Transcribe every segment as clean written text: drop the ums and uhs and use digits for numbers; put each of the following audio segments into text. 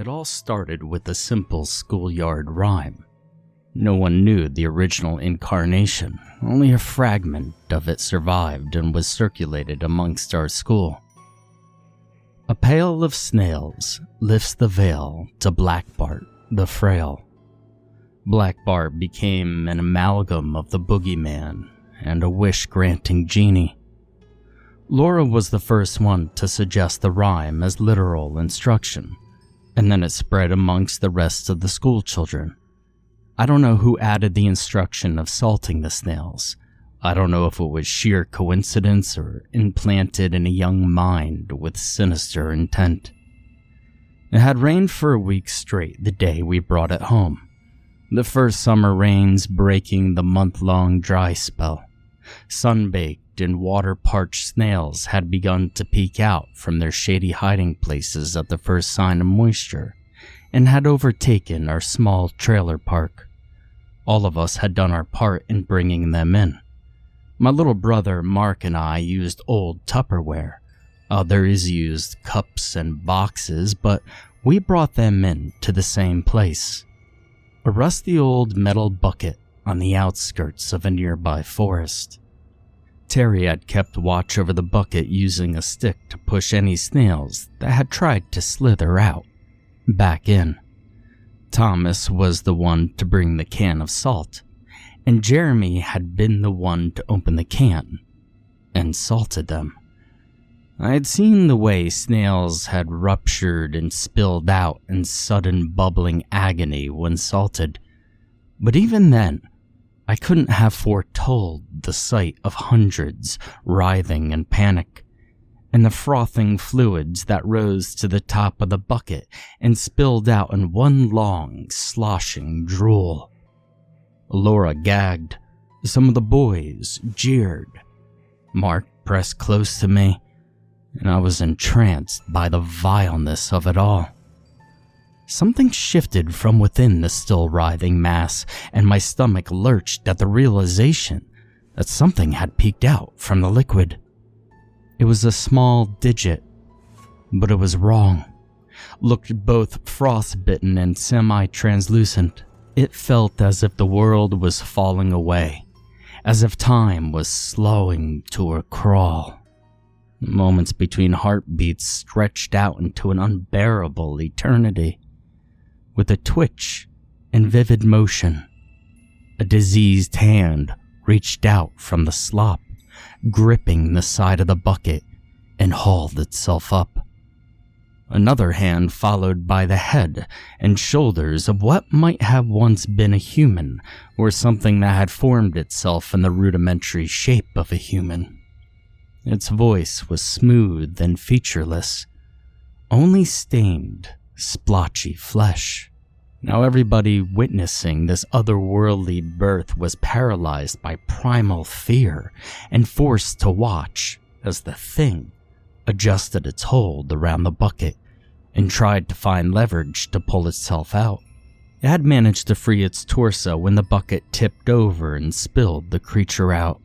It all started with a simple schoolyard rhyme. No one knew the original incarnation, only a fragment of it survived and was circulated amongst our school. A pail of snails lifts the veil to Black Bart the Frail. Black Bart became an amalgam of the boogeyman and a wish-granting genie. Laura was the first one to suggest the rhyme as literal instruction, and then it spread amongst the rest of the school children. I don't know who added the instruction of salting the snails. I don't know if it was sheer coincidence or implanted in a young mind with sinister intent. It had rained for a week straight the day we brought it home. The first summer rains breaking the month-long dry spell. Sun-baked and water-parched snails had begun to peek out from their shady hiding places at the first sign of moisture, and had overtaken our small trailer park. All of us had done our part in bringing them in. My little brother Mark and I used old Tupperware. Others used cups and boxes, but we brought them in to the same place. A rusty old metal bucket on the outskirts of a nearby forest. Terry had kept watch over the bucket using a stick to push any snails that had tried to slither out, back in. Thomas was the one to bring the can of salt, and Jeremy had been the one to open the can and salted them. I had seen the way snails had ruptured and spilled out in sudden bubbling agony when salted, but even then, I couldn't have foretold the sight of hundreds writhing in panic, and the frothing fluids that rose to the top of the bucket and spilled out in one long, sloshing drool. Laura gagged. Some of the boys jeered. Mark pressed close to me, and I was entranced by the vileness of it all. Something shifted from within the still writhing mass, and my stomach lurched at the realization that something had peeked out from the liquid. It was a small digit, but it was wrong. Looked both frostbitten and semi-translucent. It felt as if the world was falling away, as if time was slowing to a crawl. Moments between heartbeats stretched out into an unbearable eternity. With a twitch and vivid motion, a diseased hand reached out from the slop, gripping the side of the bucket, and hauled itself up. Another hand followed by the head and shoulders of what might have once been a human, or something that had formed itself in the rudimentary shape of a human. Its voice was smooth and featureless, only stained, splotchy flesh. Now everybody witnessing this otherworldly birth was paralyzed by primal fear and forced to watch as the thing adjusted its hold around the bucket and tried to find leverage to pull itself out. It had managed to free its torso when the bucket tipped over and spilled the creature out.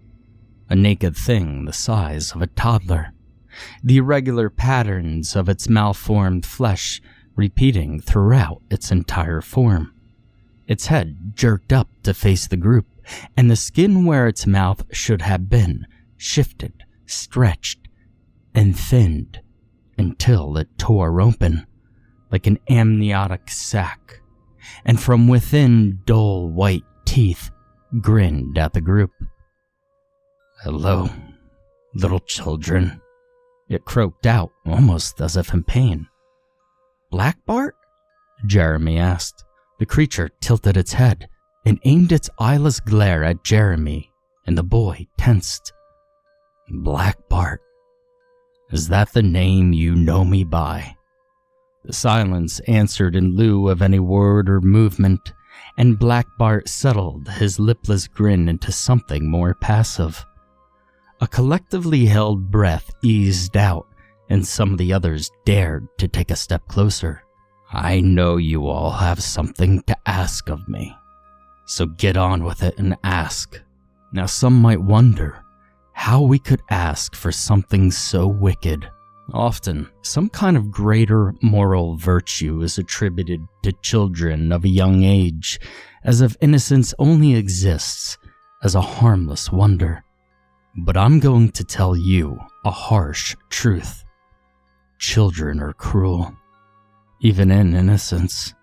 A naked thing the size of a toddler. The irregular patterns of its malformed flesh repeating throughout its entire form. Its head jerked up to face the group, and the skin where its mouth should have been shifted, stretched, and thinned until it tore open like an amniotic sac, and from within dull white teeth grinned at the group. "Hello, little children," it croaked out almost as if in pain. "Black Bart?" Jeremy asked. The creature tilted its head and aimed its eyeless glare at Jeremy, and the boy tensed. "Black Bart? Is that the name you know me by?" The silence answered in lieu of any word or movement, and Black Bart settled his lipless grin into something more passive. A collectively held breath eased out, and some of the others dared to take a step closer. "I know you all have something to ask of me, so get on with it and ask." Now some might wonder how we could ask for something so wicked. Often, some kind of greater moral virtue is attributed to children of a young age, as if innocence only exists as a harmless wonder. But I'm going to tell you a harsh truth. Children are cruel, even in innocence.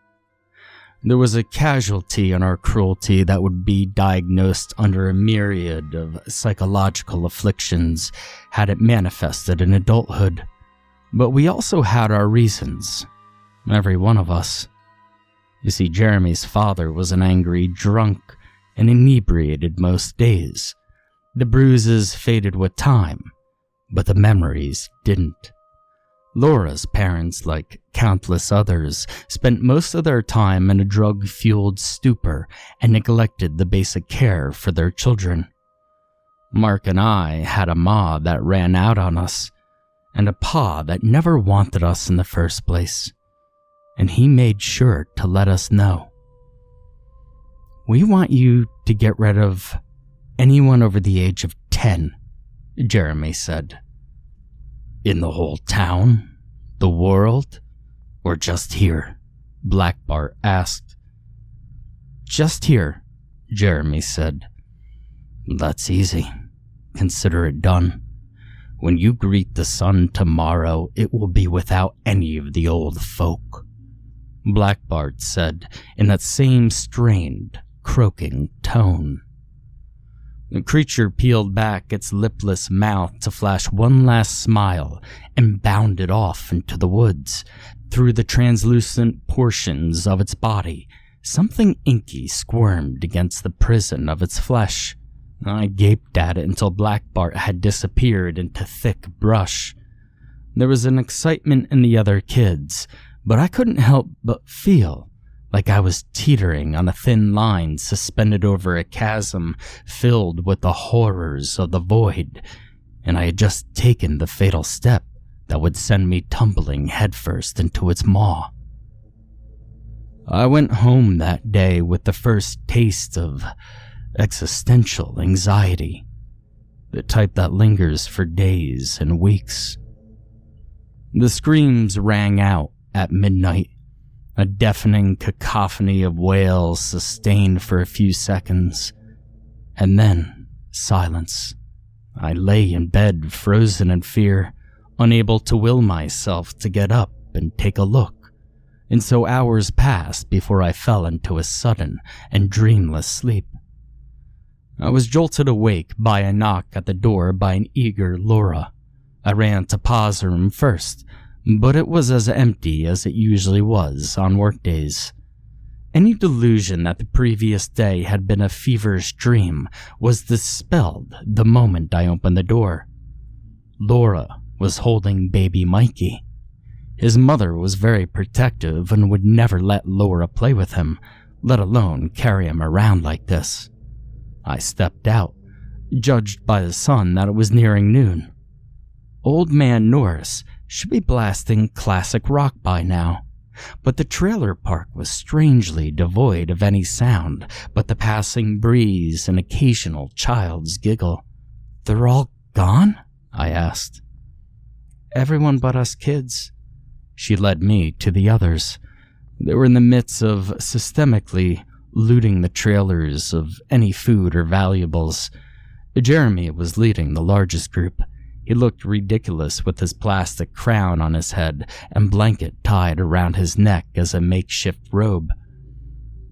There was a casualty in our cruelty that would be diagnosed under a myriad of psychological afflictions had it manifested in adulthood. But we also had our reasons, every one of us. You see, Jeremy's father was an angry drunk and inebriated most days. The bruises faded with time, but the memories didn't. Laura's parents, like countless others, spent most of their time in a drug-fueled stupor and neglected the basic care for their children. Mark and I had a ma that ran out on us, and a pa that never wanted us in the first place, and he made sure to let us know. We want you to get rid of anyone over the age of 10, Jeremy said. In the whole town? The world? Or just here? Black Bart asked. Just here, Jeremy said. That's easy. Consider it done. When you greet the sun tomorrow, it will be without any of the old folk, Black Bart said in that same strained, croaking tone. The creature peeled back its lipless mouth to flash one last smile and bounded off into the woods. Through the translucent portions of its body, something inky squirmed against the prison of its flesh. I gaped at it until Black Bart had disappeared into thick brush. There was an excitement in the other kids, but I couldn't help but feel like I was teetering on a thin line suspended over a chasm filled with the horrors of the void, and I had just taken the fatal step that would send me tumbling headfirst into its maw. I went home that day with the first taste of existential anxiety, the type that lingers for days and weeks. The screams rang out at midnight, a deafening cacophony of wails sustained for a few seconds, and then silence. I lay in bed, frozen in fear, unable to will myself to get up and take a look, and so hours passed before I fell into a sudden and dreamless sleep. I was jolted awake by a knock at the door by an eager Laura. I ran to Pa's room first, but it was as empty as it usually was on workdays. Any delusion that the previous day had been a feverish dream was dispelled the moment I opened the door. Laura was holding baby Mikey. His mother was very protective and would never let Laura play with him, let alone carry him around like this. I stepped out, judged by the sun that it was nearing noon. Old Man Norris should be blasting classic rock by now, but the trailer park was strangely devoid of any sound but the passing breeze and occasional child's giggle. "They're all gone?" I asked. "Everyone but us kids." She led me to the others. They were in the midst of systemically looting the trailers of any food or valuables. Jeremy was leading the largest group. He looked ridiculous with his plastic crown on his head and blanket tied around his neck as a makeshift robe.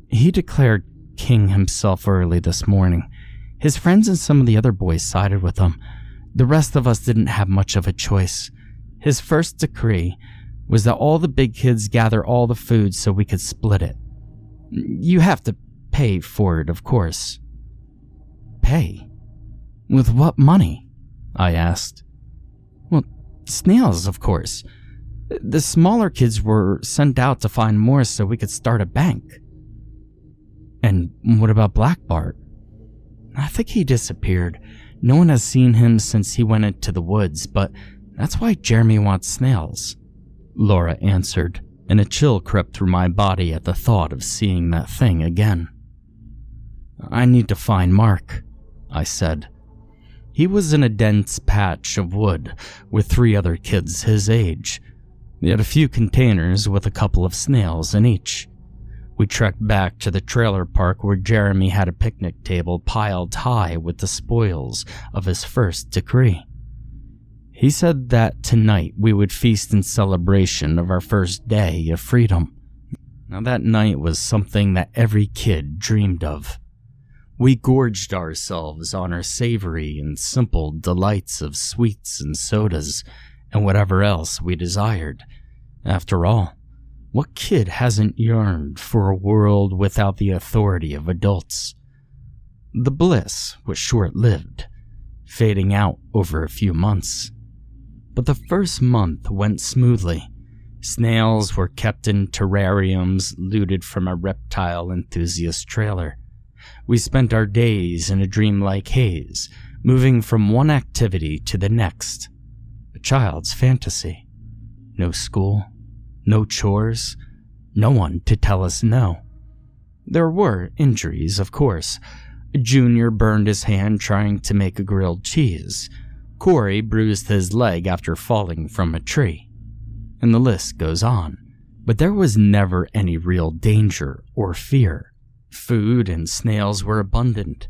He declared king himself early this morning. His friends and some of the other boys sided with him. The rest of us didn't have much of a choice. His first decree was that all the big kids gather all the food so we could split it. You have to pay for it, of course. Pay? With what money? I asked. Well, Snails, of course. The smaller kids were sent out to find more so we could start a bank. And what about Black Bart? I think he disappeared. No one has seen him since he went into the woods, but that's why Jeremy wants Snails, Laura answered, and a chill crept through my body at the thought of seeing that thing again. I need to find Mark, I said. He was in a dense patch of wood with 3 other kids his age. They had a few containers with a couple of snails in each. We trekked back to the trailer park where Jeremy had a picnic table piled high with the spoils of his first decree. He said that tonight we would feast in celebration of our first day of freedom. Now that night was something that every kid dreamed of. We gorged ourselves on our savory and simple delights of sweets and sodas and whatever else we desired. After all, what kid hasn't yearned for a world without the authority of adults? The bliss was short-lived, fading out over a few months. But the first month went smoothly. Snails were kept in terrariums looted from a reptile enthusiast trailer. We spent our days in a dreamlike haze, moving from one activity to the next. A child's fantasy. No school, no chores, no one to tell us no. There were injuries, of course. Junior burned his hand trying to make a grilled cheese. Corey bruised his leg after falling from a tree. And the list goes on. But there was never any real danger or fear. Food and snails were abundant,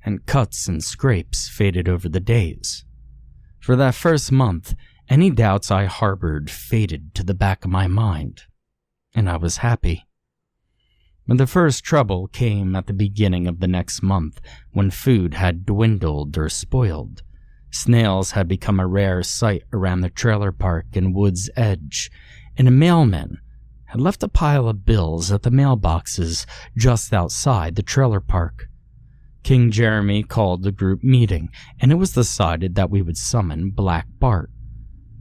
and cuts and scrapes faded over the days. For that first month, any doubts I harbored faded to the back of my mind, and I was happy. But the first trouble came at the beginning of the next month, when food had dwindled or spoiled. Snails had become a rare sight around the trailer park and Wood's Edge, and a mailman had left a pile of bills at the mailboxes just outside the trailer park. King Jeremy called the group meeting, and it was decided that we would summon Black Bart.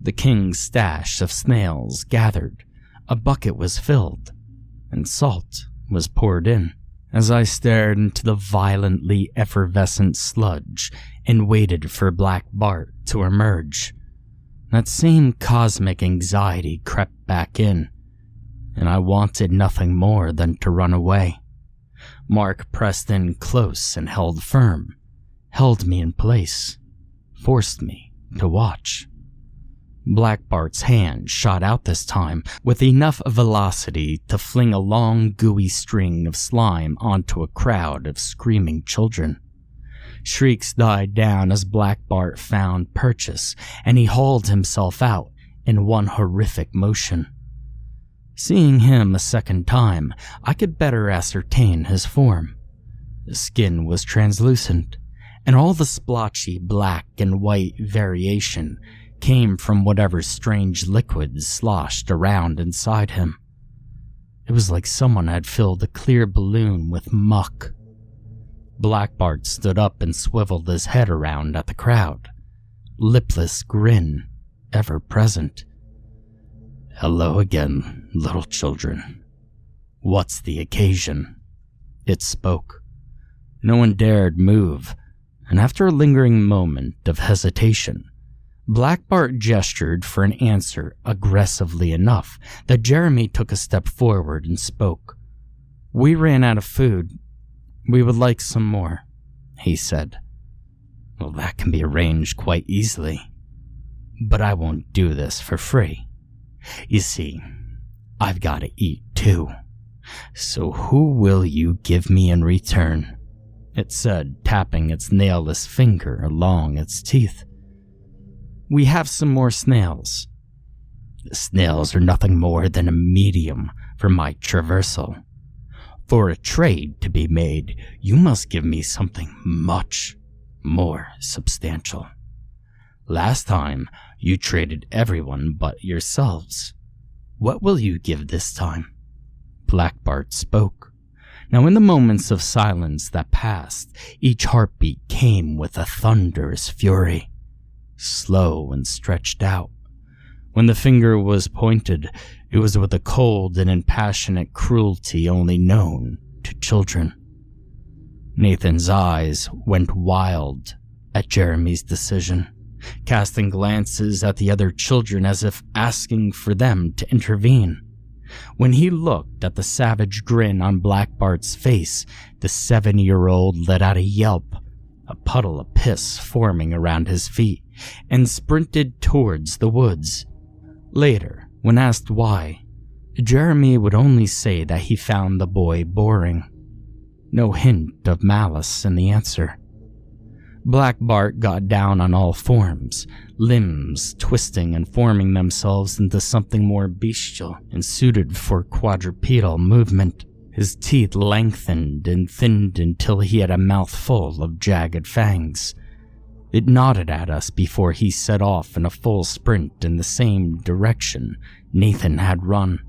The king's stash of snails gathered, a bucket was filled, and salt was poured in. As I stared into the violently effervescent sludge and waited for Black Bart to emerge, that same cosmic anxiety crept back in, and I wanted nothing more than to run away. Mark pressed in close and held firm, held me in place, forced me to watch. Black Bart's hand shot out this time with enough velocity to fling a long, gooey string of slime onto a crowd of screaming children. Shrieks died down as Black Bart found purchase, and he hauled himself out in one horrific motion. Seeing him a second time, I could better ascertain his form. The skin was translucent, and all the splotchy black and white variation came from whatever strange liquids sloshed around inside him. It was like someone had filled a clear balloon with muck. Black Bart stood up and swiveled his head around at the crowd, lipless grin ever present. "Hello again, little children. What's the occasion?" It spoke. No one dared move, and after a lingering moment of hesitation, Black Bart gestured for an answer aggressively enough that Jeremy took a step forward and spoke. "We ran out of food. We would like some more," he said. "Well, that can be arranged quite easily. But I won't do this for free. You see, I've got to eat too. So who will you give me in return?" it said, tapping its nailless finger along its teeth. "We have some more snails." "The snails are nothing more than a medium for my traversal. For a trade to be made, you must give me something much more substantial. Last time, you traded everyone but yourselves. What will you give this time?" Black Bart spoke. Now in the moments of silence that passed, each heartbeat came with a thunderous fury, slow and stretched out. When the finger was pointed, it was with a cold and impassionate cruelty only known to children. Nathan's eyes went wild at Jeremy's decision, casting glances at the other children as if asking for them to intervene. When he looked at the savage grin on Black Bart's face, the 7-year-old let out a yelp a puddle of piss forming around his feet, and sprinted towards the woods. Later, when asked why, Jeremy would only say that he found the boy boring. No hint of malice in the answer. Black Bart got down on all fours, limbs twisting and forming themselves into something more bestial and suited for quadrupedal movement. His teeth lengthened and thinned until he had a mouth full of jagged fangs. It nodded at us before he set off in a full sprint in the same direction Nathan had run,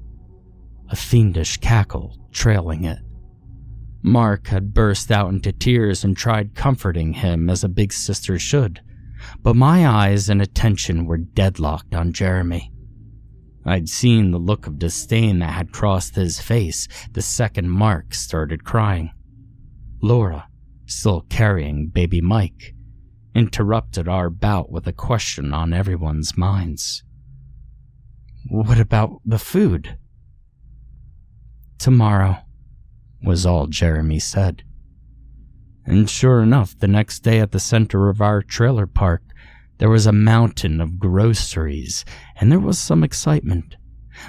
a fiendish cackle trailing it. Mark had burst out into tears and tried comforting him as a big sister should, but my eyes and attention were deadlocked on Jeremy. I'd seen the look of disdain that had crossed his face the second Mark started crying. Laura, still carrying baby Mike, interrupted our bout with a question on everyone's minds. "What about the food?" "Tomorrow," was all Jeremy said. And sure enough, the next day at the center of our trailer park, there was a mountain of groceries, and there was some excitement.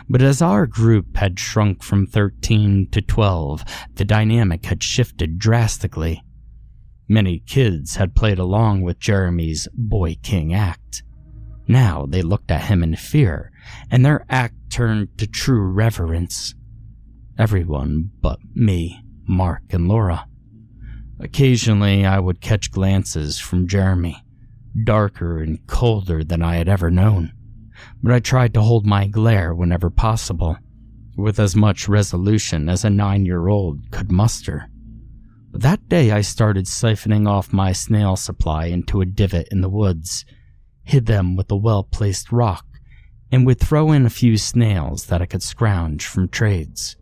But as our group had shrunk from 13 to 12, the dynamic had shifted drastically. Many kids had played along with Jeremy's Boy King act. Now they looked at him in fear, and their act turned to true reverence. Everyone but me, Mark, and Laura. Occasionally I would catch glances from Jeremy, darker and colder than I had ever known, but I tried to hold my glare whenever possible, with as much resolution as a 9-year-old could muster. That day I started siphoning off my snail supply into a divot in the woods, hid them with a well-placed rock, and would throw in a few snails that I could scrounge from trades.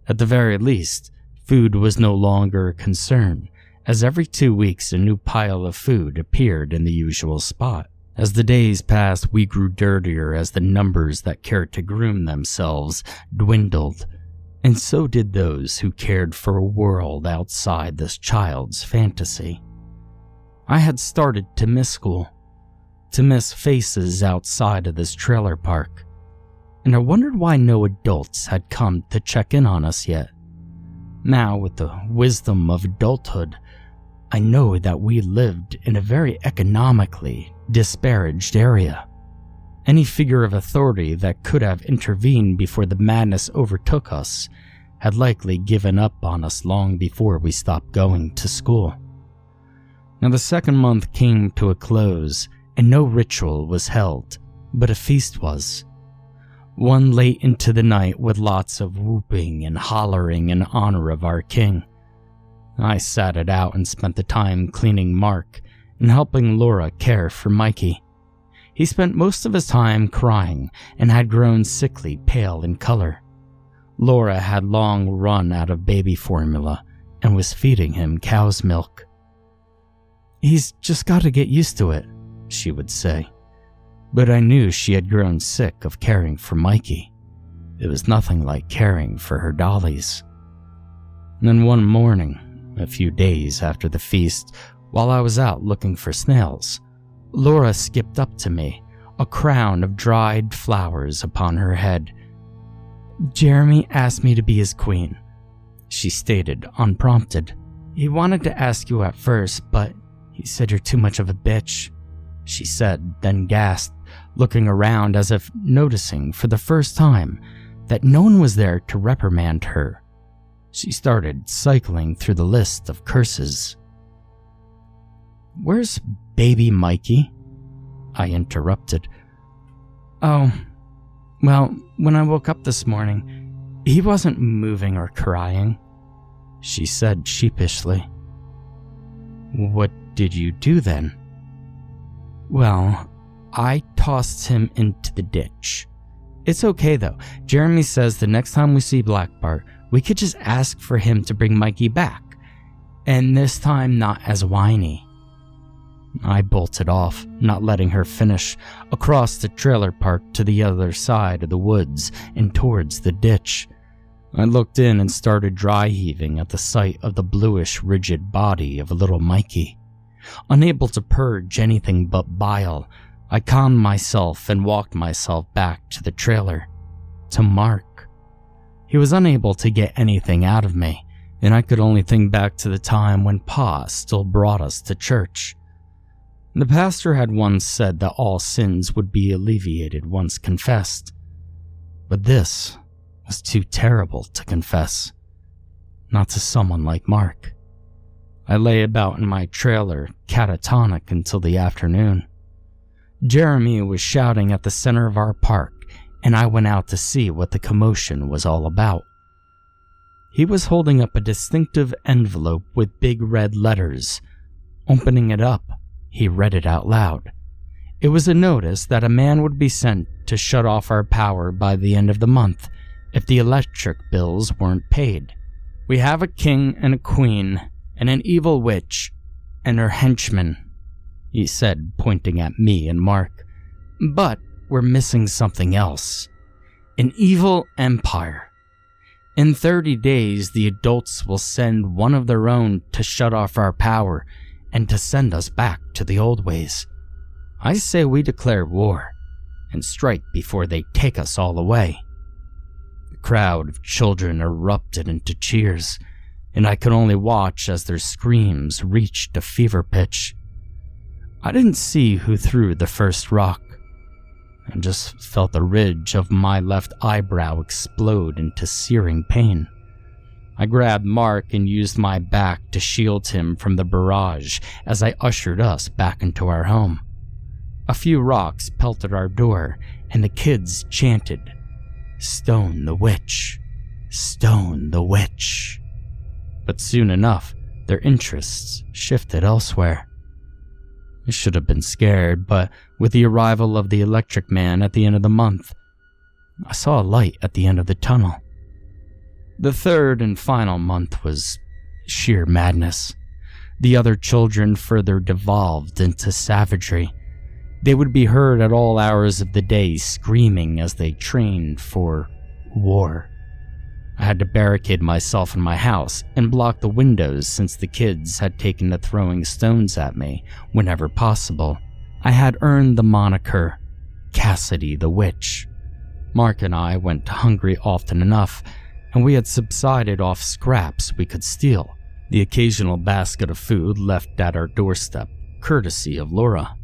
At the very least, food was no longer a concern, as every 2 weeks a new pile of food appeared in the usual spot. As the days passed, we grew dirtier as the numbers that cared to groom themselves dwindled, and so did those who cared for a world outside this child's fantasy. I had started to miss school, to miss faces outside of this trailer park, and I wondered why no adults had come to check in on us yet. Now, with the wisdom of adulthood, I know that we lived in a very economically disparaged area. Any figure of authority that could have intervened before the madness overtook us had likely given up on us long before we stopped going to school. Now the second month came to a close, and no ritual was held, but a feast was. One late into the night with lots of whooping and hollering in honor of our king. I sat it out and spent the time cleaning Mark and helping Laura care for Mikey. He spent most of his time crying and had grown sickly pale in color. Laura had long run out of baby formula and was feeding him cow's milk. "He's just got to get used to it," she would say. But I knew she had grown sick of caring for Mikey. It was nothing like caring for her dollies. And then one morning, a few days after the feast, while I was out looking for snails, Laura skipped up to me, a crown of dried flowers upon her head. "Jeremy asked me to be his queen," she stated unprompted. "He wanted to ask you at first, but he said you're too much of a bitch," she said, then gasped, looking around as if noticing for the first time that no one was there to reprimand her. She started cycling through the list of curses. "Where's baby Mikey?" I interrupted. "Oh, well, when I woke up this morning, he wasn't moving or crying," she said sheepishly. "What did you do then?" "Well, I tossed him into the ditch. It's okay though. Jeremy says the next time we see Black Bart, we could just ask for him to bring Mikey back, and this time not as whiny." I bolted off, not letting her finish, across the trailer park to the other side of the woods and towards the ditch. I looked in and started dry heaving at the sight of the bluish, rigid body of little Mikey. Unable to purge anything but bile, I calmed myself and walked myself back to the trailer, to Mark. He was unable to get anything out of me, and I could only think back to the time when Pa still brought us to church. The pastor had once said that all sins would be alleviated once confessed, but this was too terrible to confess, not to someone like Mark. I lay about in my trailer, catatonic until the afternoon. Jeremy was shouting at the center of our park, and I went out to see what the commotion was all about. He was holding up a distinctive envelope with big red letters. Opening it up, he read it out loud. It was a notice that a man would be sent to shut off our power by the end of the month if the electric bills weren't paid. We have a king and a queen and an evil witch and her henchmen, he said, pointing at me and Mark. But we're missing something else. An evil empire. In 30 days, the adults will send one of their own to shut off our power and to send us back to the old ways. I say we declare war and strike before they take us all away. The crowd of children erupted into cheers, and I could only watch as their screams reached a fever pitch. I didn't see who threw the first rock. I just felt the ridge of my left eyebrow explode into searing pain. I grabbed Mark and used my back to shield him from the barrage as I ushered us back into our home. A few rocks pelted our door, and the kids chanted, "Stone the witch! Stone the witch!" But soon enough, their interests shifted elsewhere. I should have been scared, but with the arrival of the electric man at the end of the month, I saw a light at the end of the tunnel. The third and final month was sheer madness. The other children further devolved into savagery. They would be heard at all hours of the day screaming as they trained for war. I had to barricade myself in my house and block the windows since the kids had taken to throwing stones at me whenever possible. I had earned the moniker Cassidy the Witch. Mark and I went hungry often enough, and we had subsided off scraps we could steal, the occasional basket of food left at our doorstep, courtesy of Laura.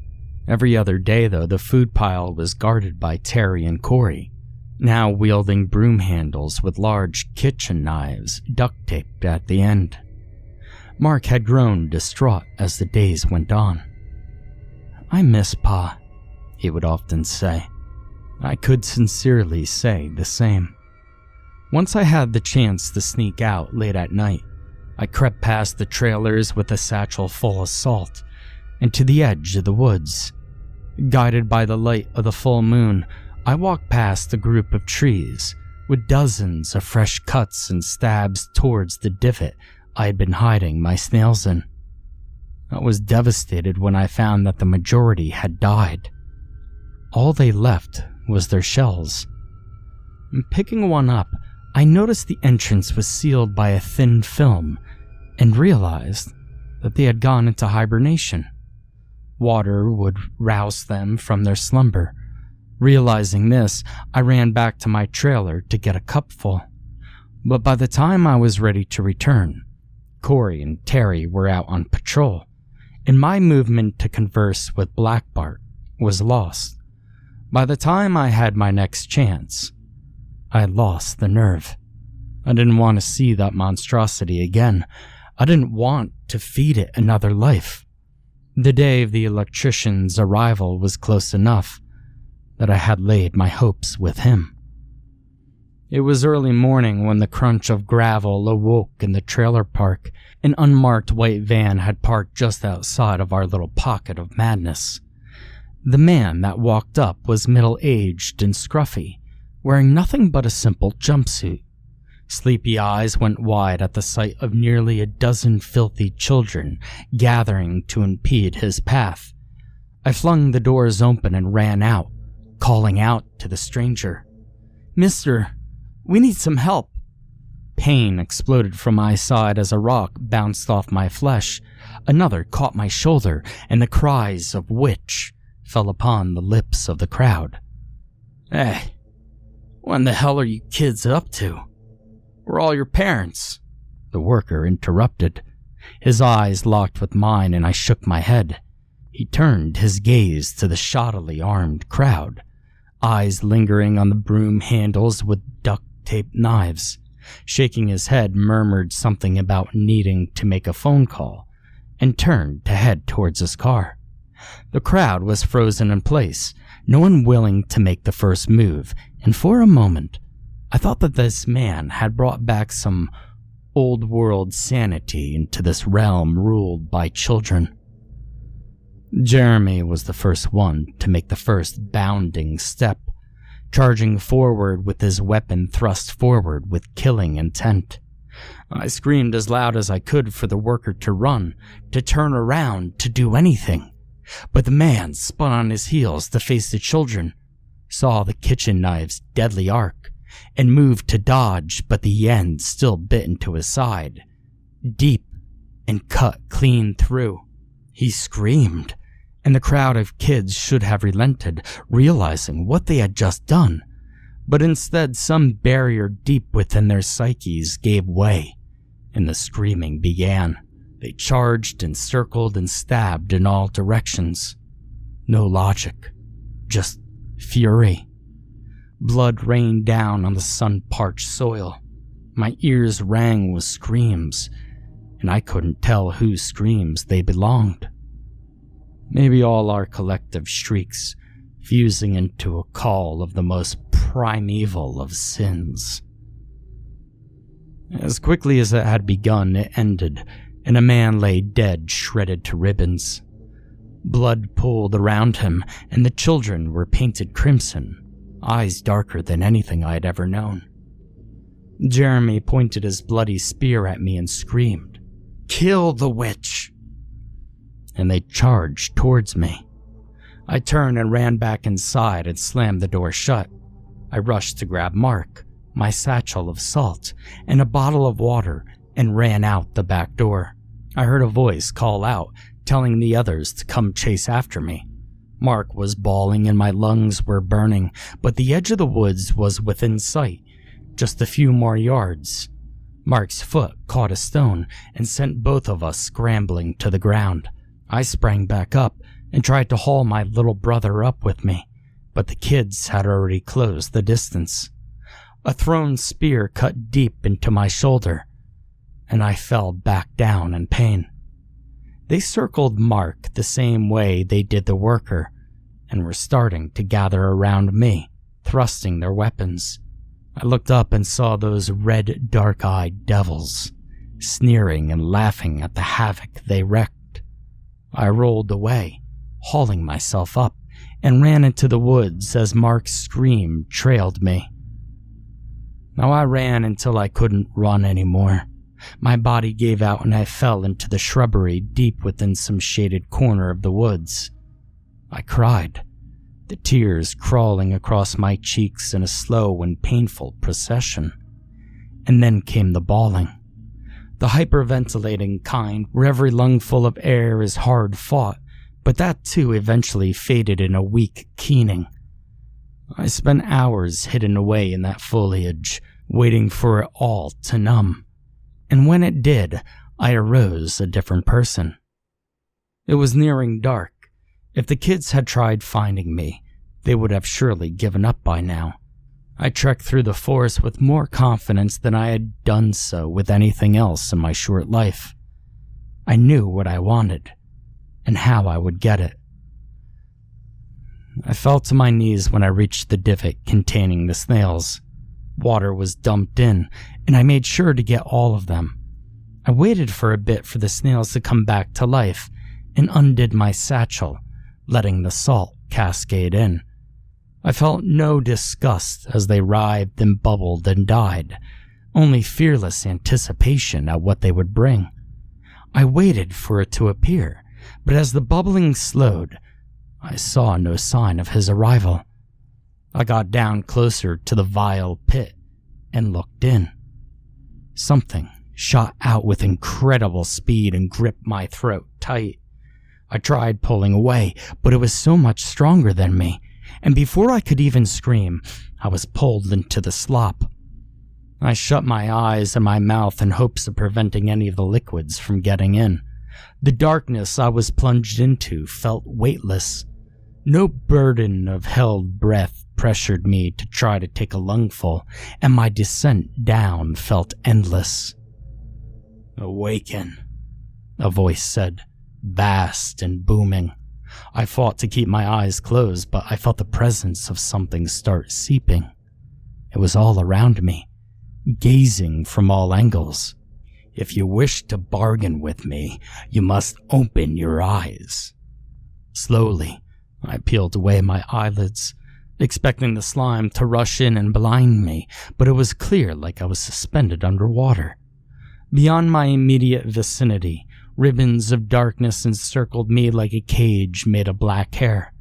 Every other day, though, the food pile was guarded by Terry and Corey, now wielding broom handles with large kitchen knives duct-taped at the end. Mark had grown distraught as the days went on. "I miss Pa," he would often say. I could sincerely say the same. Once I had the chance to sneak out late at night, I crept past the trailers with a satchel full of salt and to the edge of the woods. Guided by the light of the full moon, I walked past a group of trees with dozens of fresh cuts and stabs towards the divot I had been hiding my snails in. I was devastated when I found that the majority had died. All they left was their shells. Picking one up, I noticed the entrance was sealed by a thin film and realized that they had gone into hibernation. Water would rouse them from their slumber. Realizing this, I ran back to my trailer to get a cupful. But by the time I was ready to return, Corey and Terry were out on patrol, and my movement to converse with Black Bart was lost. By the time I had my next chance, I lost the nerve. I didn't want to see that monstrosity again. I didn't want to feed it another life. The day of the electrician's arrival was close enough that I had laid my hopes with him. It was early morning when the crunch of gravel awoke in the trailer park. An unmarked white van had parked just outside of our little pocket of madness. The man that walked up was middle-aged and scruffy, wearing nothing but a simple jumpsuit. Sleepy eyes went wide at the sight of nearly a dozen filthy children gathering to impede his path. I flung the doors open and ran out, calling out to the stranger. "Mister, we need some help." Pain exploded from my side as a rock bounced off my flesh. Another caught my shoulder, and the cries of "witch" fell upon the lips of the crowd. "Hey, what in the hell are you kids up to? Where are all your parents?" the worker interrupted. His eyes locked with mine, and I shook my head. He turned his gaze to the shoddily armed crowd, eyes lingering on the broom handles with duct-taped knives. Shaking his head, murmured something about needing to make a phone call, and turned to head towards his car. The crowd was frozen in place, no one willing to make the first move, and for a moment, I thought that this man had brought back some old-world sanity into this realm ruled by children. Jeremy was the first one to make the first bounding step, charging forward with his weapon thrust forward with killing intent. I screamed as loud as I could for the worker to run, to turn around, to do anything. But the man spun on his heels to face the children, saw the kitchen knife's deadly arc, and moved to dodge, but the end still bit into his side, deep and cut clean through. He screamed, and the crowd of kids should have relented, realizing what they had just done. But instead, some barrier deep within their psyches gave way, and the screaming began. They charged and circled and stabbed in all directions. No logic, just fury. Blood rained down on the sun-parched soil. My ears rang with screams, and I couldn't tell whose screams they belonged. Maybe all our collective shrieks, fusing into a call of the most primeval of sins. As quickly as it had begun, it ended, and a man lay dead, shredded to ribbons. Blood pooled around him, and the children were painted crimson, eyes darker than anything I had ever known. Jeremy pointed his bloody spear at me and screamed, "Kill the witch!" And they charged towards me. I turned and ran back inside and slammed the door shut. I rushed to grab Mark, my satchel of salt, and a bottle of water, and ran out the back door. I heard a voice call out, telling the others to come chase after me. Mark was bawling and my lungs were burning, but the edge of the woods was within sight, just a few more yards. Mark's foot caught a stone and sent both of us scrambling to the ground. I sprang back up and tried to haul my little brother up with me, but the kids had already closed the distance. A thrown spear cut deep into my shoulder, and I fell back down in pain. They circled Mark the same way they did the worker, and were starting to gather around me, thrusting their weapons. I looked up and saw those red, dark-eyed devils, sneering and laughing at the havoc they wreaked. I rolled away, hauling myself up, and ran into the woods as Mark's scream trailed me. Now I ran until I couldn't run anymore. My body gave out and I fell into the shrubbery deep within some shaded corner of the woods. I cried, the tears crawling across my cheeks in a slow and painful procession. And then came the bawling. The hyperventilating kind, where every lungful of air is hard fought, but that too eventually faded in a weak keening. I spent hours hidden away in that foliage, waiting for it all to numb. And when it did, I arose a different person. It was nearing dark. If the kids had tried finding me, they would have surely given up by now. I trekked through the forest with more confidence than I had done so with anything else in my short life. I knew what I wanted, and how I would get it. I fell to my knees when I reached the divot containing the snails. Water was dumped in, and I made sure to get all of them. I waited for a bit for the snails to come back to life, and undid my satchel, letting the salt cascade in. I felt no disgust as they writhed and bubbled and died, only fearless anticipation at what they would bring. I waited for it to appear, but as the bubbling slowed, I saw no sign of his arrival. I got down closer to the vile pit and looked in. Something shot out with incredible speed and gripped my throat tight. I tried pulling away, but it was so much stronger than me, and before I could even scream, I was pulled into the slop. I shut my eyes and my mouth in hopes of preventing any of the liquids from getting in. The darkness I was plunged into felt weightless. No burden of held breath pressured me to try to take a lungful, and my descent down felt endless. "Awaken," a voice said, vast and booming. I fought to keep my eyes closed, but I felt the presence of something start seeping. It was all around me, gazing from all angles. "If you wish to bargain with me, you must open your eyes." Slowly, I peeled away my eyelids, expecting the slime to rush in and blind me, but it was clear like I was suspended underwater. Beyond my immediate vicinity, ribbons of darkness encircled me like a cage made of black hair.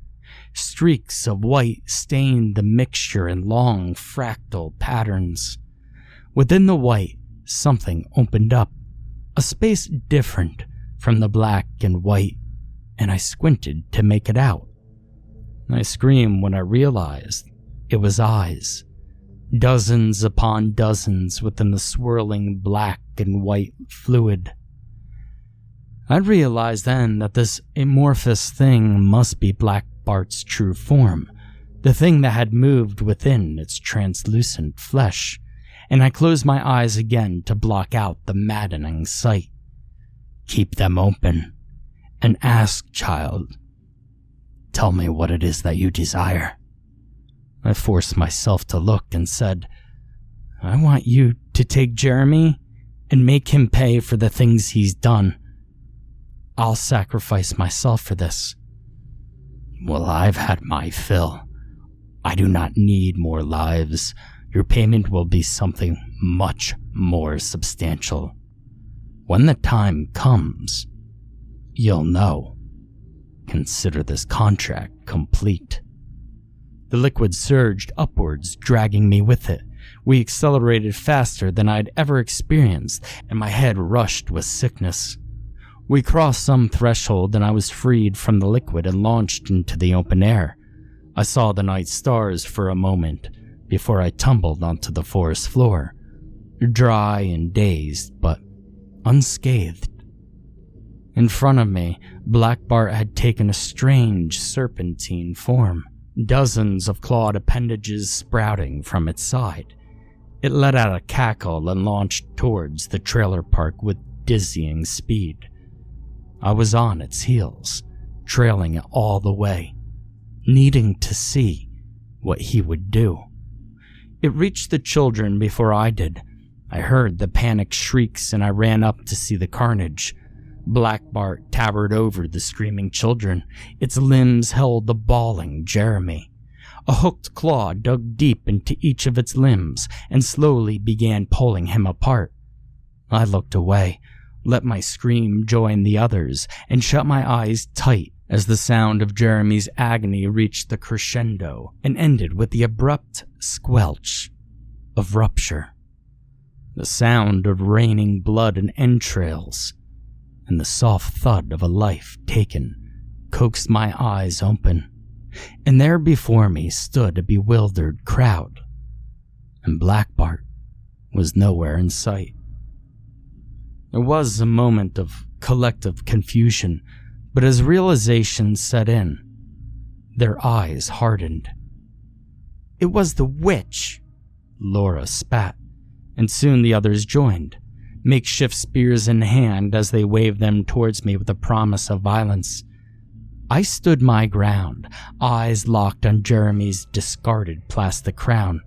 Streaks of white stained the mixture in long fractal patterns. Within the white, something opened up, a space different from the black and white, and I squinted to make it out. I screamed when I realized it was eyes, dozens upon dozens within the swirling black and white fluid. I realized then that this amorphous thing must be Black Bart's true form, the thing that had moved within its translucent flesh, and I closed my eyes again to block out the maddening sight. "Keep them open, and ask, child. Tell me what it is that you desire." I forced myself to look and said, "I want you to take Jeremy and make him pay for the things he's done. I'll sacrifice myself for this." "Well, I've had my fill. I do not need more lives. Your payment will be something much more substantial. When the time comes, you'll know. Consider this contract complete." The liquid surged upwards, dragging me with it. We accelerated faster than I'd ever experienced, and my head rushed with sickness. We crossed some threshold and I was freed from the liquid and launched into the open air. I saw the night stars for a moment before I tumbled onto the forest floor, dry and dazed, but unscathed. In front of me, Black Bart had taken a strange serpentine form, dozens of clawed appendages sprouting from its side. It let out a cackle and launched towards the trailer park with dizzying speed. I was on its heels, trailing it all the way, needing to see what he would do. It reached the children before I did. I heard the panicked shrieks and I ran up to see the carnage. Black Bart towered over the screaming children. Its limbs held the bawling Jeremy. A hooked claw dug deep into each of its limbs and slowly began pulling him apart. I looked away, let my scream join the others, and shut my eyes tight as the sound of Jeremy's agony reached the crescendo and ended with the abrupt squelch of rupture. The sound of raining blood and entrails, and the soft thud of a life taken, coaxed my eyes open, and there before me stood a bewildered crowd, and Black Bart was nowhere in sight. There was a moment of collective confusion, but as realization set in, their eyes hardened. "It was the witch!" Laura spat, and soon the others joined, makeshift spears in hand as they waved them towards me with a promise of violence. I stood my ground, eyes locked on Jeremy's discarded plastic crown,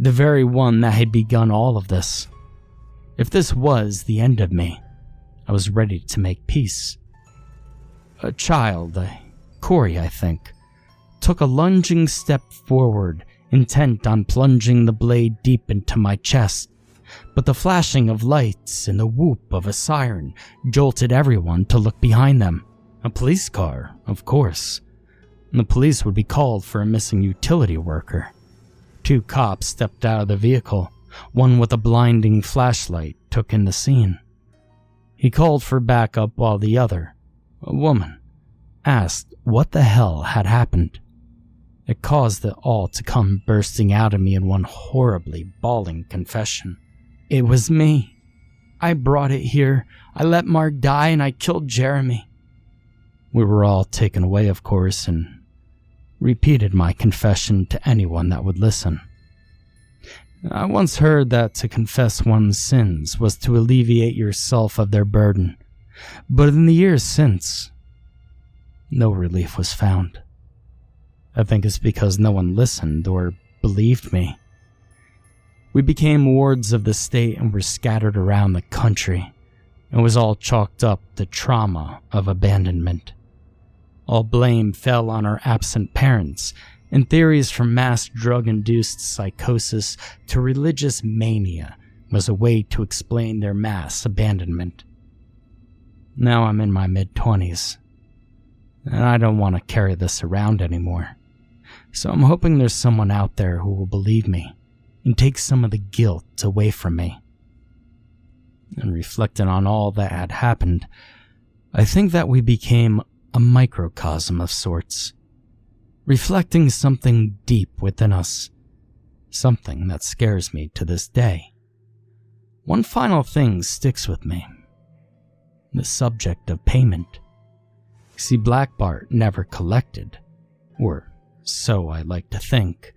the very one that had begun all of this. If this was the end of me, I was ready to make peace. A child, Corey I think, took a lunging step forward, intent on plunging the blade deep into my chest, but the flashing of lights and the whoop of a siren jolted everyone to look behind them. A police car, of course. The police would be called for a missing utility worker. 2 cops stepped out of the vehicle, one with a blinding flashlight, took in the scene. He called for backup while the other, a woman, asked what the hell had happened. It caused it all to come bursting out of me in one horribly bawling confession. It was me. I brought it here. I let Mark die and I killed Jeremy. We were all taken away, of course, and repeated my confession to anyone that would listen. I once heard that to confess one's sins was to alleviate yourself of their burden, but in the years since, no relief was found. I think it's because no one listened or believed me. We became wards of the state and were scattered around the country. It was all chalked up to trauma of abandonment. All blame fell on our absent parents, and theories from mass drug-induced psychosis to religious mania was a way to explain their mass abandonment. Now I'm in my mid-20s, and I don't want to carry this around anymore. So I'm hoping there's someone out there who will believe me and take some of the guilt away from me. And reflecting on all that had happened, I think that we became a microcosm of sorts, reflecting something deep within us, something that scares me to this day. One final thing sticks with me: the subject of payment. See, Black Bart never collected, or so I like to think.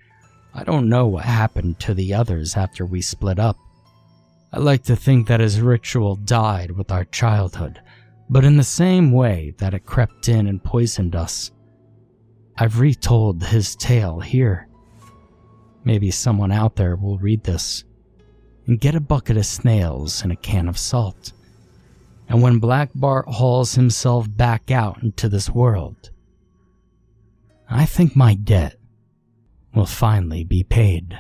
I don't know what happened to the others after we split up. I like to think that his ritual died with our childhood, but in the same way that it crept in and poisoned us. I've retold his tale here. Maybe someone out there will read this and get a bucket of snails and a can of salt. And when Black Bart hauls himself back out into this world, I think my debt will finally be paid.